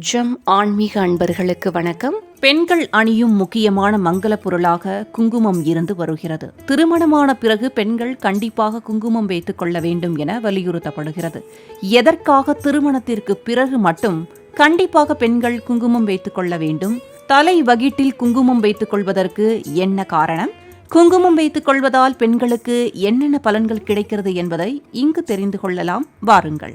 ஜம் ஆன்மீக அன்பர்களுக்கு வணக்கம். பெண்கள் அணியும் முக்கியமான மங்கள பொருளாக குங்குமம் இருந்து வருகிறது. திருமணமான பிறகு பெண்கள் கண்டிப்பாக குங்குமம் வைத்துக் கொள்ள வேண்டும் என வலியுறுத்தப்படுகிறது. எதற்காக திருமணத்திற்கு பிறகு மட்டும் கண்டிப்பாக பெண்கள் குங்குமம் வைத்துக் கொள்ள வேண்டும்? தலை வகிட்டில் குங்குமம் வைத்துக் கொள்வதற்கு என்ன காரணம்? குங்குமம் வைத்துக் கொள்வதால் பெண்களுக்கு என்னென்ன பலன்கள் கிடைக்கிறது என்பதை இங்கு தெரிந்து கொள்ளலாம். வாருங்கள்.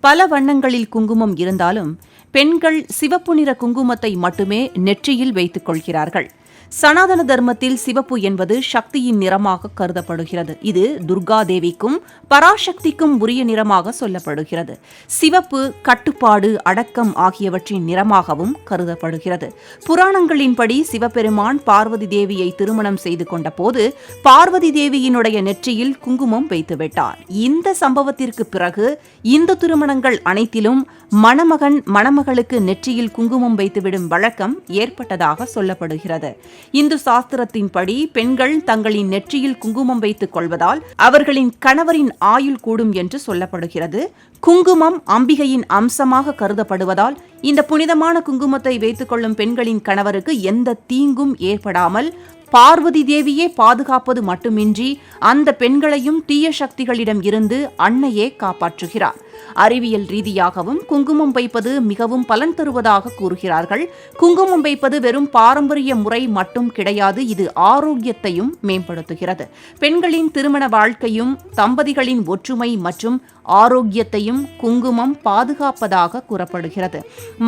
பல வண்ணங்களில் குங்குமம் இருந்தாலும் பெண்கள் சிவப்பு நிற குங்குமத்தை மட்டுமே நெற்றியில் வைத்துக் கொள்கிறார்கள். சனாதன தர்மத்தில் சிவப்பு என்பது சக்தியின் நிறமாக கருதப்படுகிறது. இது துர்கா தேவிக்கும் பராசக்திக்கும் உரிய நிறமாக சொல்லப்படுகிறது. சிவப்பு கட்டுப்பாடு, அடக்கம் ஆகியவற்றின் நிறமாகவும் கருதப்படுகிறது. புராணங்களின்படி சிவபெருமான் பார்வதி தேவியை திருமணம் செய்து கொண்ட போது பார்வதி தேவியினுடைய நெற்றியில் குங்குமம் வைத்துவிட்டார். இந்த சம்பவத்திற்கு பிறகு இந்து திருமணங்கள் அனைத்திலும் மணமகன் மணமகளுக்கு நெற்றியில் குங்குமம் வைத்துவிடும் வழக்கம் ஏற்பட்டதாக சொல்லப்படுகிறது. இந்து சாஸ்திரத்தின்படி பெண்கள் தங்களின் நெற்றியில் குங்குமம் வைத்துக் கொள்வதால் அவர்களின் கணவரின் ஆயுள் கூடும் என்று சொல்லப்படுகிறது. குங்குமம் அம்பிகையின் அம்சமாக கருதப்படுவதால் இந்த புனிதமான குங்குமத்தை வைத்துக் கொள்ளும் பெண்களின் கணவருக்கு எந்த தீங்கும் ஏற்படாமல் பார்வதி தேவியே பாதுகாப்பது மட்டுமின்றி அந்த பெண்களையும் தீய சக்திகளிடம் இருந்து அன்னையே காப்பாற்றுகிறார். அறிவியல் ரீதியாகவும் குங்குமம் வைப்பது மிகவும் பலன் தருவதாக கூறுகிறார்கள். குங்குமம் வைப்பது வெறும் பாரம்பரிய முறை மட்டும் கிடையாது, இது ஆரோக்கியத்தையும் மேம்படுத்துகிறது. பெண்களின் திருமண வாழ்க்கையும் தம்பதிகளின் ஒற்றுமை மற்றும் ஆரோக்கியத்தையும் குங்குமம் பாதுகாப்பதாக கூறப்படுகிறது.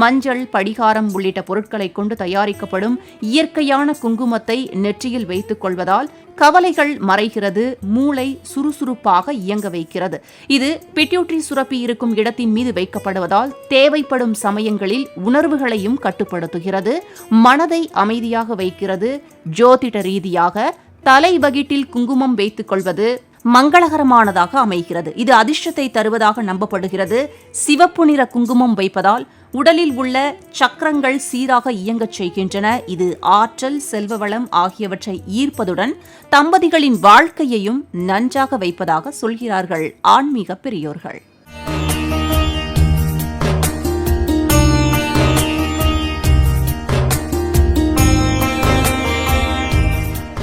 மஞ்சள், படிகாரம் உள்ளிட்ட பொருட்களை கொண்டு தயாரிக்கப்படும் இயற்கையான குங்குமத்தை நெற்றியில் வைத்துக் கொள்வதால் கவலைகள் மறைகிறது, மூளை சுறுசுறுப்பாக இயங்க வைக்கிறது. இது பிட்யூட்டரி சுரப்பி இருக்கும் இடத்தின் மீது வைக்கப்படுவதால் தேவைப்படும் சமயங்களில் உணர்வுகளையும் கட்டுப்படுத்துகிறது, மனதை அமைதியாக வைக்கிறது. ஜோதிட ரீதியாக தலை வகிட்டில் குங்குமம் வைத்துக் கொள்வது மங்களகரமானதாக அமைகிறது. இது அதிர்ஷ்டத்தை தருவதாக நம்பப்படுகிறது. சிவப்பு நிற குங்குமம் வைப்பதால் உடலில் உள்ள சக்கரங்கள் சீராக இயங்கச் செய்கின்றன. இது ஆற்றல், செல்வ வளம் ஆகியவற்றை ஈர்ப்பதுடன் தம்பதிகளின் வாழ்க்கையையும் நன்றாக வைப்பதாக சொல்கிறார்கள் ஆன்மீக பெரியோர்கள்.